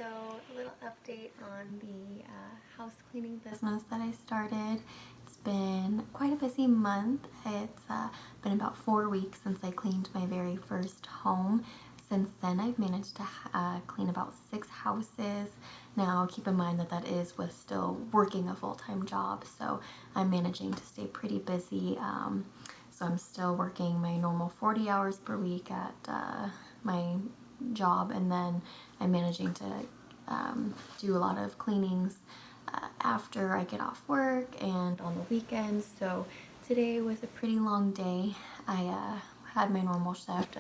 So a little update on the house cleaning business that I started. It's been quite a busy month. It's been about 4 weeks since I cleaned my very first home. Since then, I've managed to clean about 6 houses. Now, keep in mind that that is with still working a full-time job, so I'm managing to stay pretty busy. So I'm still working my normal 40 hours per week at my job, and then I'm managing to do a lot of cleanings after I get off work and on the weekends. So today was a pretty long day. I had my normal shift,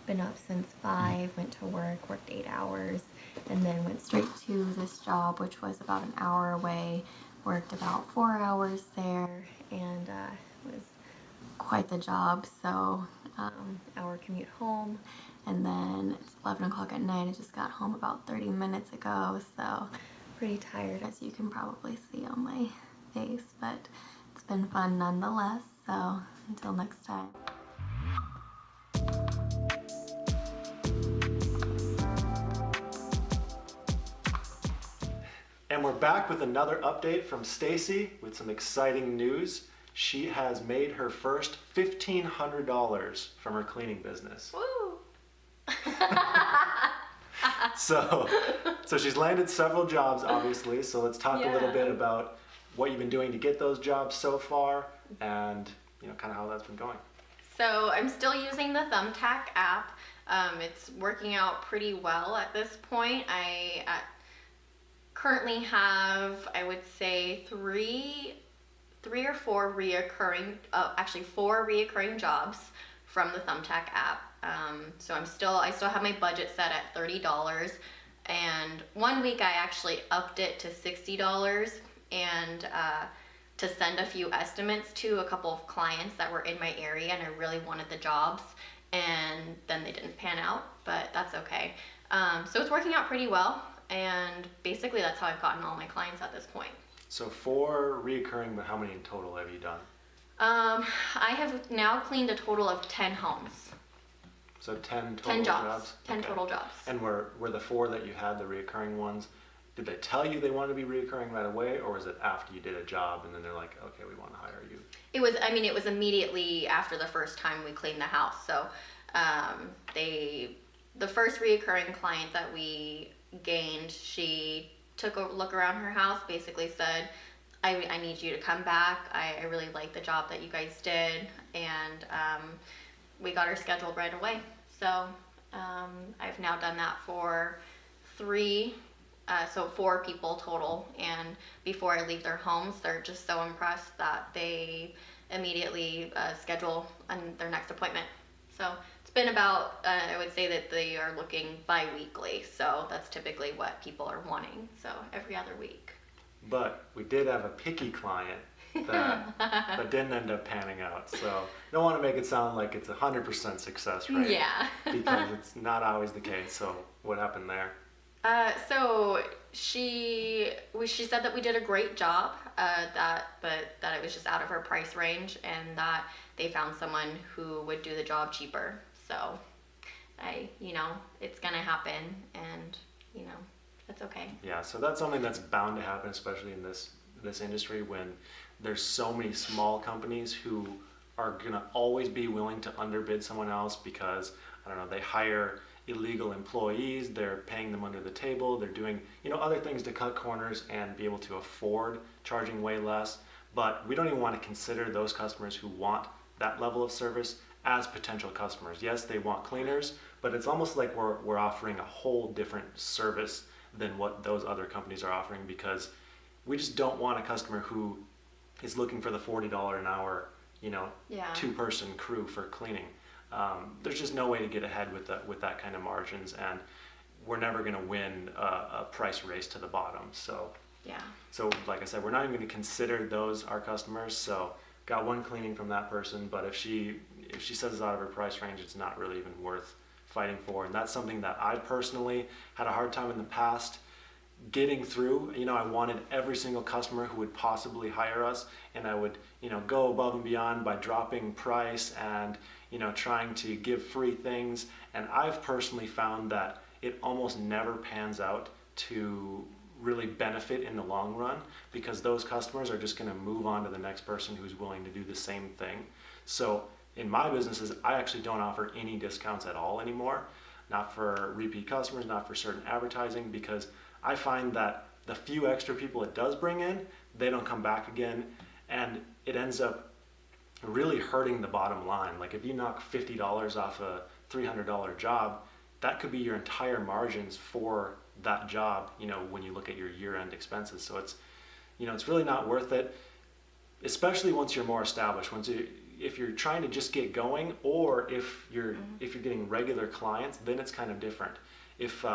been up since 5, went to work, worked 8 hours, and then went straight to this job, which was about an hour away. Worked about 4 hours there, and it was quite the job. So hour commute home, and then it's 11 o'clock at night. I just got home about 30 minutes ago, so pretty tired, as you can probably see on my face, but it's been fun nonetheless. So until next time. And we're back with another update from Stacey with some exciting news. She has made her first $1,500 from her cleaning business. Woo! So she's landed several jobs, obviously. So let's talk a little bit about what you've been doing to get those jobs so far, and kind of how that's been going. So I'm still using the Thumbtack app. It's working out pretty well at this point. I currently have, I would say, three or four reoccurring, actually 4 reoccurring jobs from the Thumbtack app. So I still have my budget set at $30, and one week I actually upped it to $60, and to send a few estimates to a couple of clients that were in my area and I really wanted the jobs, and then they didn't pan out, but that's okay. So it's working out pretty well, and basically that's how I've gotten all my clients at this point. So 4 reoccurring, but how many in total have you done? I have now cleaned a total of 10 homes. So 10 total 10 jobs. 10 Okay. total jobs. And were the 4 that you had, the reoccurring ones, did they tell you they wanted to be reoccurring right away, or was it after you did a job and then they're like, okay, we want to hire you? It was immediately after the first time we cleaned the house. So the first reoccurring client that we gained, she took a look around her house, basically said, I need you to come back. I really like the job that you guys did, and we got her scheduled right away. So I've now done that for 4 people total, and before I leave their homes, they're just so impressed that they immediately schedule their next appointment. So it's been about, I would say that they are looking bi-weekly, so that's typically what people are wanting, so every other week. But we did have a picky client that didn't end up panning out, so don't want to make it sound like it's 100% success rate. Yeah. Because it's not always the case. So what happened there? So she said that we did a great job, but that it was just out of her price range, and that they found someone who would do the job cheaper. So it's gonna happen, and it's okay. Yeah, so that's something that's bound to happen, especially in this industry, when there's so many small companies who are gonna always be willing to underbid someone else because, I don't know, they hire illegal employees, they're paying them under the table, they're doing other things to cut corners and be able to afford charging way less. But we don't even want to consider those customers who want that level of service as potential customers. Yes, they want cleaners, but it's almost like we're offering a whole different service than what those other companies are offering, because we just don't want a customer who is looking for the $40 an hour 2-person crew for cleaning. There's just no way to get ahead with that kind of margins, and we're never going to win a price race to the bottom. So like I said, we're not even going to consider those our customers. So got one cleaning from that person, but if she says it's out of her price range, it's not really even worth fighting for. And that's something that I personally had a hard time in the past getting through. I wanted every single customer who would possibly hire us, and I would go above and beyond by dropping price and trying to give free things. And I've personally found that it almost never pans out to really benefit in the long run, because those customers are just going to move on to the next person who's willing to do the same thing. So in my businesses, I actually don't offer any discounts at all anymore, not for repeat customers, not for certain advertising, because I find that the few extra people it does bring in, they don't come back again, and it ends up really hurting the bottom line. Like if you knock $50 off a $300 job, that could be your entire margins for that job, you know, when you look at your year-end expenses. So it's, you know, it's really not worth it, especially once you're more established. If you're trying to just get going, or if you're getting regular clients, then it's kind of different. If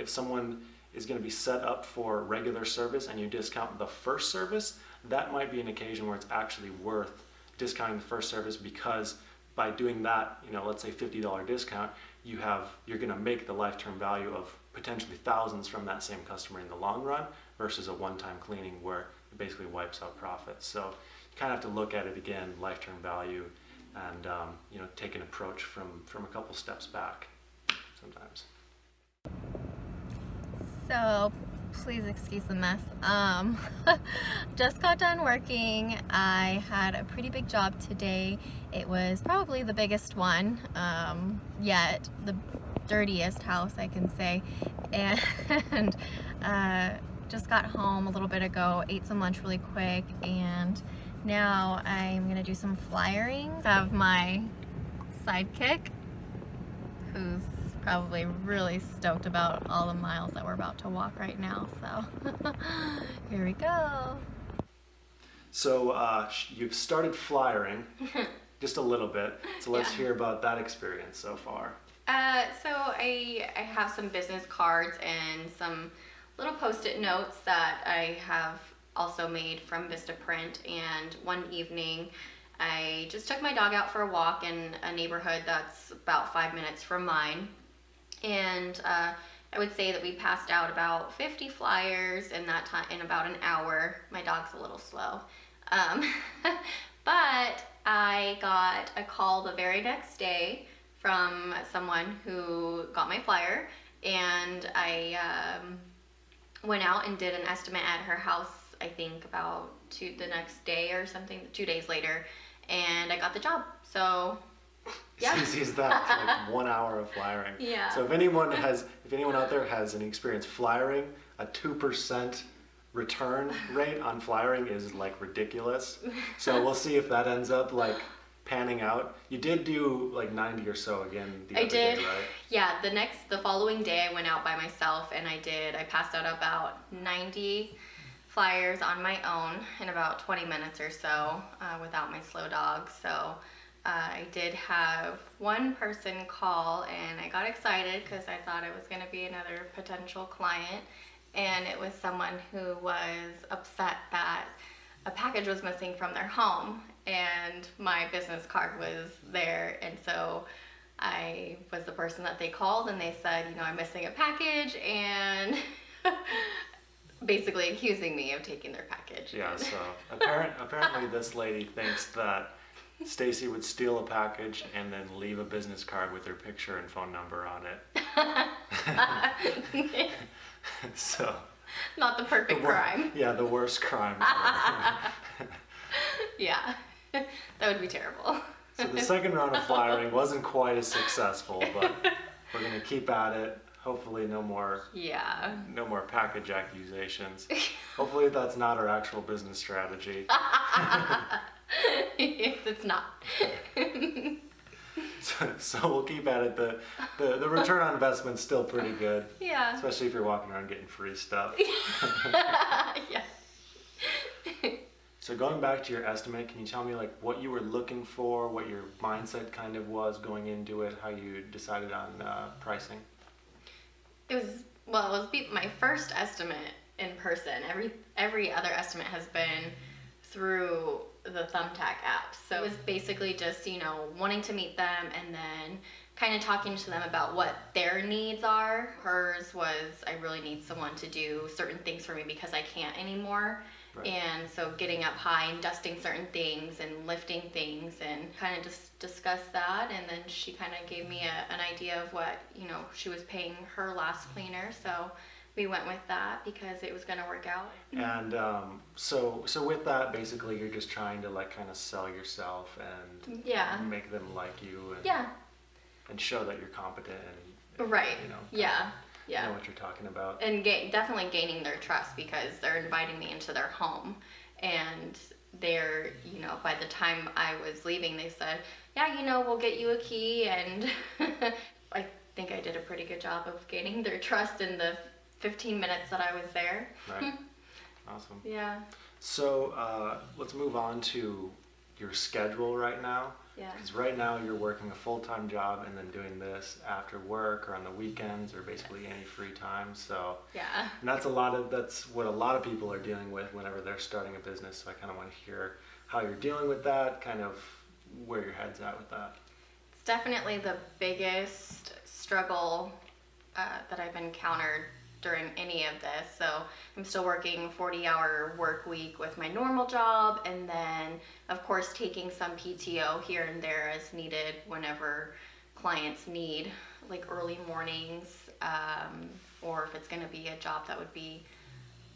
someone is going to be set up for regular service and you discount the first service, that might be an occasion where it's actually worth discounting the first service, because by doing that, you know, let's say $50 discount, you're going to make the lifetime value of potentially thousands from that same customer in the long run, versus a one-time cleaning where it basically wipes out profits. So you kind of have to look at it again, lifetime value, and you know, take an approach from a couple steps back sometimes. So, please excuse the mess. Just got done working. I had a pretty big job today. It was probably the biggest one yet, the dirtiest house, I can say. And just got home a little bit ago, ate some lunch really quick, and now I'm gonna do some flyering. I have my sidekick, who's probably really stoked about all the miles that we're about to walk right now, so here we go. So you've started flyering just a little bit, so let's hear about that experience so far. So I have some business cards and some little post-it notes that I have also made from Vistaprint, and one evening I just took my dog out for a walk in a neighborhood that's about 5 minutes from mine. And I would say that we passed out about 50 flyers in that time, in about an hour. My dog's a little slow. But I got a call the very next day from someone who got my flyer, and I went out and did an estimate at her house, I think about the next day or something, 2 days later, and I got the job. So yeah. It's easy as that. It's like 1 hour of flyering. Yeah. So if anyone out there has any experience flyering, a 2% return rate on flyering is like ridiculous. So we'll see if that ends up like panning out. You did do like 90 or so again the other day, right? Yeah, the following day I went out by myself, and I passed out about 90 flyers on my own in about 20 minutes or so without my slow dog. So I did have one person call, and I got excited because I thought it was going to be another potential client, and it was someone who was upset that a package was missing from their home, and my business card was there, and so I was the person that they called, and they said, you know, I'm missing a package, and basically accusing me of taking their package. Yeah, so apparently this lady thinks that Stacey would steal a package and then leave a business card with her picture and phone number on it. So not the perfect crime. Yeah, the worst crime. Yeah, that would be terrible. So the second round of flyering wasn't quite as successful, but we're gonna keep at it. Hopefully no more package accusations. Hopefully that's not our actual business strategy. It's not. So we'll keep at it. The return on investment's still pretty good. Yeah. Especially if you're walking around getting free stuff. Yeah. So going back to your estimate, can you tell me like what you were looking for, what your mindset kind of was going into it, how you decided on pricing? It was my first estimate in person. Every other estimate has been through the Thumbtack app. So it was basically just, you know, wanting to meet them and then kind of talking to them about what their needs are. Hers was, I really need someone to do certain things for me because I can't anymore. Right. And so getting up high and dusting certain things and lifting things, and kind of just discuss that. And then she kind of gave me an idea of what, you know, she was paying her last cleaner. So we went with that because it was going to work out. And so with that, basically, you're just trying to like kind of sell yourself and Yeah. make them like you and Yeah. and show that you're competent and Right. you know Yeah. Yeah. know what you're talking about. And definitely gaining their trust because they're inviting me into their home, and they're, by the time I was leaving, they said, yeah, we'll get you a key, and I think I did a pretty good job of gaining their trust in the 15 minutes that I was there. Right. Awesome. Yeah. So let's move on to your schedule right now. Yeah. Because right now you're working a full-time job and then doing this after work or on the weekends or basically any free time. So Yeah. and that's what a lot of people are dealing with whenever they're starting a business. So I kind of want to hear how you're dealing with that, kind of where your head's at with that. It's definitely the biggest struggle that I've encountered during any of this. So I'm still working 40-hour work week with my normal job, and then of course taking some PTO here and there as needed whenever clients need, like early mornings, or if it's going to be a job that would be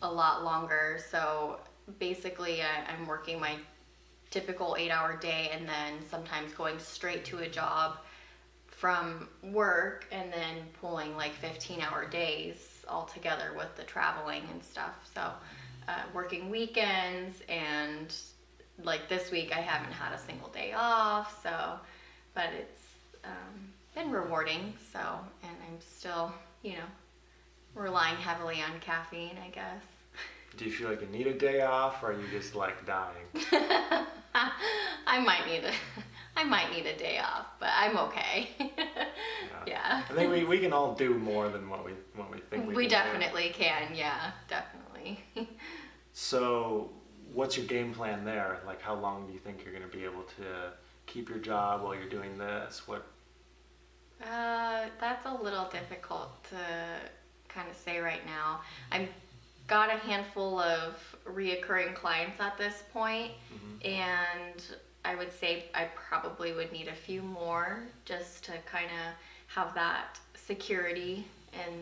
a lot longer. So basically I'm working my typical 8-hour day and then sometimes going straight to a job from work and then pulling like 15-hour days all together with the traveling and stuff. So working weekends, and like this week I haven't had a single day off, but it's been rewarding. So, and I'm still, relying heavily on caffeine, I guess. Do you feel like you need a day off, or are you just like dying? I might need a day off, but I'm okay. Yeah. I think we can all do more than what we think we can definitely can. Yeah, definitely. So, what's your game plan there? Like, how long do you think you're going to be able to keep your job while you're doing this? That's a little difficult to kind of say right now. I've got a handful of reoccurring clients at this point, and I would say I probably would need a few more just to kind of have that security and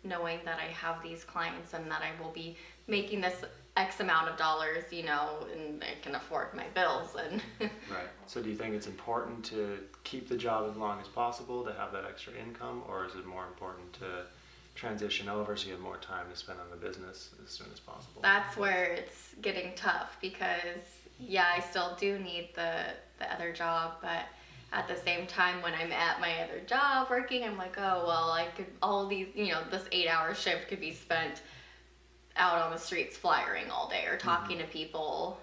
knowing that I have these clients and that I will be making this X amount of dollars, and I can afford my bills. And Right. So do you think it's important to keep the job as long as possible to have that extra income, or is it more important to transition over so you have more time to spend on the business as soon as possible? that's where it's getting tough because, yeah, I still do need the other job, but at the same time, when I'm at my other job working, I'm like, oh, well, I could, all these, this 8-hour shift could be spent out on the streets flyering all day or talking to people,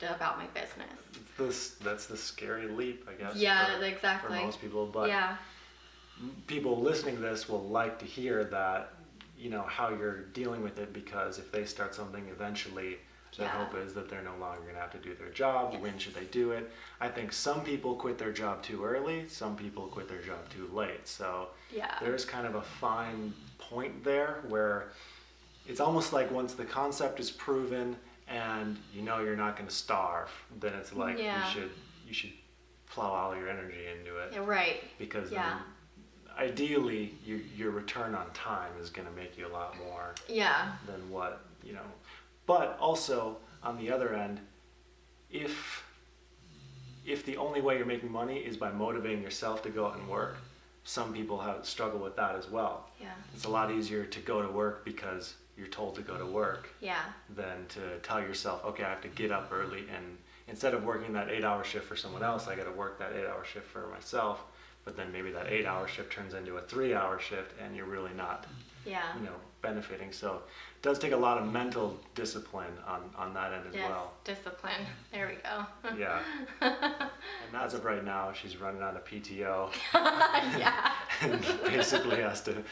about my business. That's the scary leap, I guess. Yeah, for exactly. most people, but Yeah. people listening to this will like to hear that, how you're dealing with it, because if they start something eventually, the Yeah. hope is that they're no longer going to have to do their job. Yes. When should they do it? I think some people quit their job too early, some people quit their job too late. So Yeah. there's kind of a fine point there where it's almost like once the concept is proven and you're not going to starve, then it's like Yeah. you should plow all your energy into it. Yeah, right. Because Yeah. then ideally your return on time is going to make you a lot more Yeah. than what but also on the other end, if the only way you're making money is by motivating yourself to go out and work, some people struggle with that as well. Yeah. It's a lot easier to go to work because you're told to go to work Yeah. than to tell yourself, okay, I have to get up early, and instead of working that 8-hour shift for someone else, I got to work that 8-hour shift for myself. But then maybe that 8-hour shift turns into a 3-hour shift, and you're really not, Yeah. benefiting. So it does take a lot of mental discipline on that end as Yes. well. Discipline. There we go. Yeah. And as of right now, she's running out of PTO Yeah. and basically has to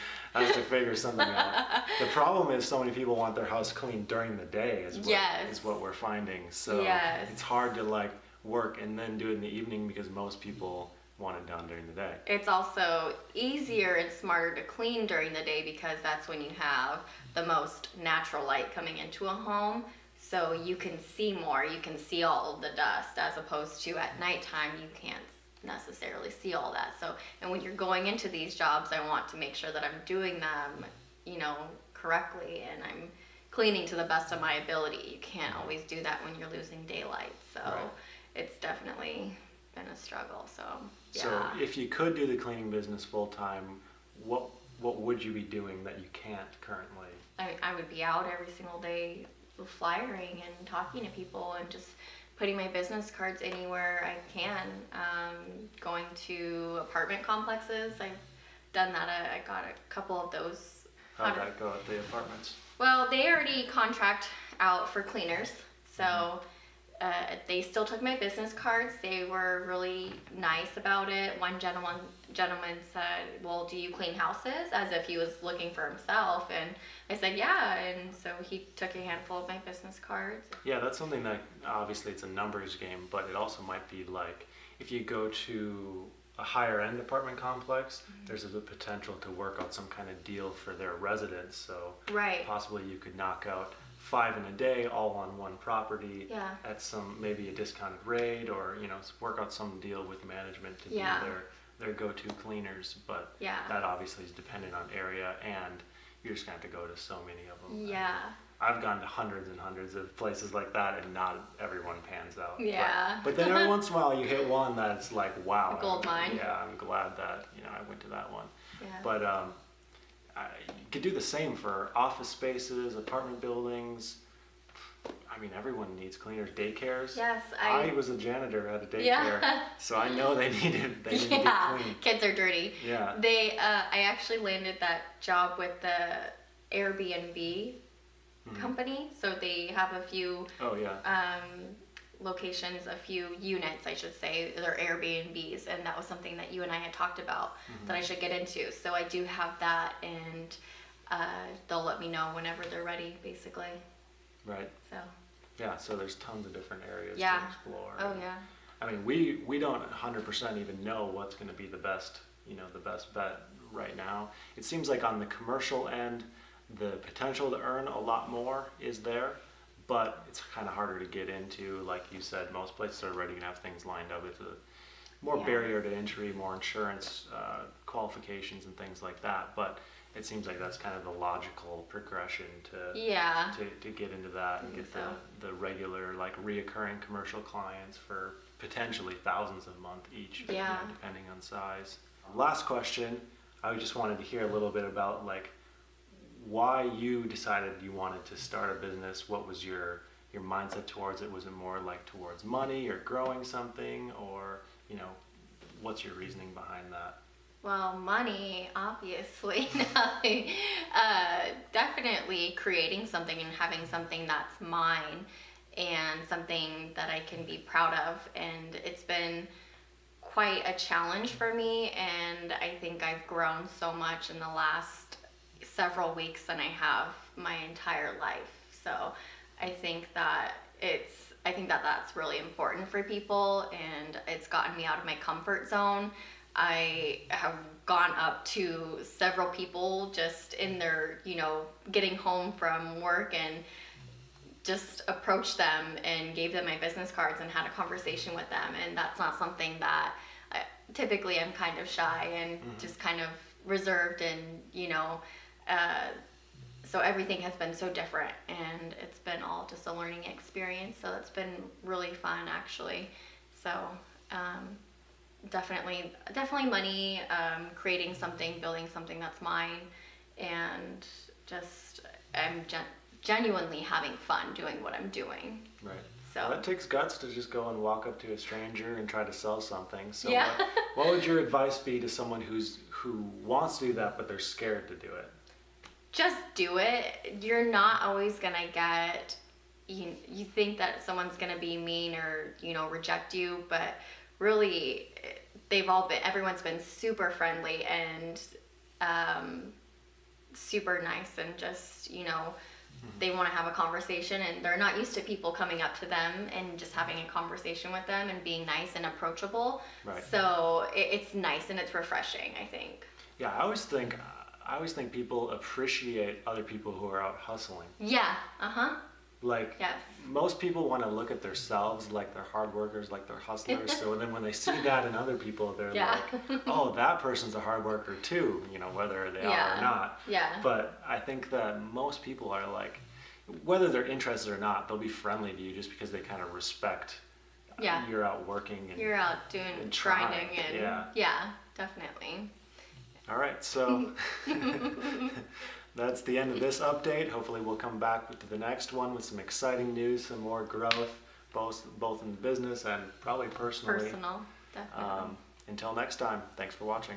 figure something out. The problem is so many people want their house cleaned during the day Yes. is what we're finding. So Yes. it's hard to work and then do it in the evening because most people want it done during the day. It's also easier and smarter to clean during the day because that's when you have the most natural light coming into a home. So you can see more, you can see all of the dust, as opposed to at nighttime you can't necessarily see all that. So, and when you're going into these jobs, I want to make sure that I'm doing them, correctly and I'm cleaning to the best of my ability. You can't always do that when you're losing daylight. So Right. it's definitely been a struggle. So yeah. So if you could do the cleaning business full time, what would you be doing that you can't currently? I would be out every single day flyering and talking to people and just putting my business cards anywhere I can. Going to apartment complexes. I've done that. I got a couple of those. How'd that go at the apartments? Well, they already contract out for cleaners, so they still took my business cards. They were really nice about it. One gentleman said, "Well, do you clean houses?" As if he was looking for himself, and I said, "Yeah." And so he took a handful of my business cards. Yeah, that's something that obviously it's a numbers game, but it also might be like if you go to a higher end apartment complex, there's a potential to work out some kind of deal for their residents. So Right. possibly you could knock out 5 in a day all on one property Yeah. at some maybe a discounted rate, or work out some deal with management to Yeah. be their go-to cleaners. But Yeah. that obviously is dependent on area, and you're just gonna have to go to so many of them. Yeah. I've gone to hundreds and hundreds of places like that, and not everyone pans out. Yeah. But then every once in a while you hit one that's like, wow. A gold mine. Yeah, I'm glad that I went to that one. Yeah. But you could do the same for office spaces, apartment buildings. I mean, everyone needs cleaners. Daycares. Yes, I was a janitor at a daycare, Yeah. so I know they need to get Yeah. clean. Kids are dirty. Yeah. I actually landed that job with the Airbnb company, so they have a few Oh yeah. locations, a few units, I should say. They're Airbnbs, and that was something that you and I had talked about that I should get into. So I do have that, and they'll let me know whenever they're ready, basically. Right. So Yeah. So there's tons of different areas Yeah. to explore. oh yeah. I mean, we don't 100% even know what's going to be the best bet right now. It seems like on the commercial end, the potential to earn a lot more is there, but it's kind of harder to get into. Like you said, most places are already going to have things lined up. It's a more Yeah. barrier to entry, more insurance qualifications and things like that. But it seems like that's kind of the logical progression Yeah. to get into that and get So. the regular, like, reoccurring commercial clients for potentially thousands a month each, Yeah. depending on size. Last question, I just wanted to hear a little bit about, like, why you decided you wanted to start a business. What was your mindset towards it? Was it more like towards money or growing something, or what's your reasoning behind that? Well, money, obviously. Definitely creating something and having something that's mine and something that I can be proud of. And it's been quite a challenge for me, and I think I've grown so much in the last several weeks than I have my entire life. So I think that that's really important for people, and it's gotten me out of my comfort zone. I have gone up to several people just in their, getting home from work, and just approached them and gave them my business cards and had a conversation with them. And that's not something that typically I'm kind of shy and just kind of reserved, and so everything has been so different, and it's been all just a learning experience. So it's been really fun, actually. So definitely money, creating something, building something that's mine, and just I'm genuinely having fun doing what I'm doing. Right. So Well, it takes guts to just go and walk up to a stranger and try to sell something. So Yeah. what would your advice be to someone who wants to do that, but they're scared to do it? just do it. You're not always gonna get, you think that someone's gonna be mean or reject you, but really everyone's been super friendly and super nice, and just they want to have a conversation, and they're not used to people coming up to them and just having a conversation with them and being nice and approachable. Right. So it's nice and it's refreshing, I think. Yeah, I always think people appreciate other people who are out hustling. Yeah. Uh-huh. Like, Yes. most people want to look at themselves like they're hard workers, like they're hustlers. So then when they see that in other people, they're Yeah. like, oh, that person's a hard worker too, you know, whether they are or not. Yeah. But I think that most people are like, whether they're interested or not, they'll be friendly to you just because they kind of respect Yeah. you're out working and You're out doing and grinding trying. and Yeah. definitely. All right, so that's the end of this update. Hopefully we'll come back to the next one with some exciting news, some more growth, both in business and probably personally. Personal, definitely. Until next time, thanks for watching.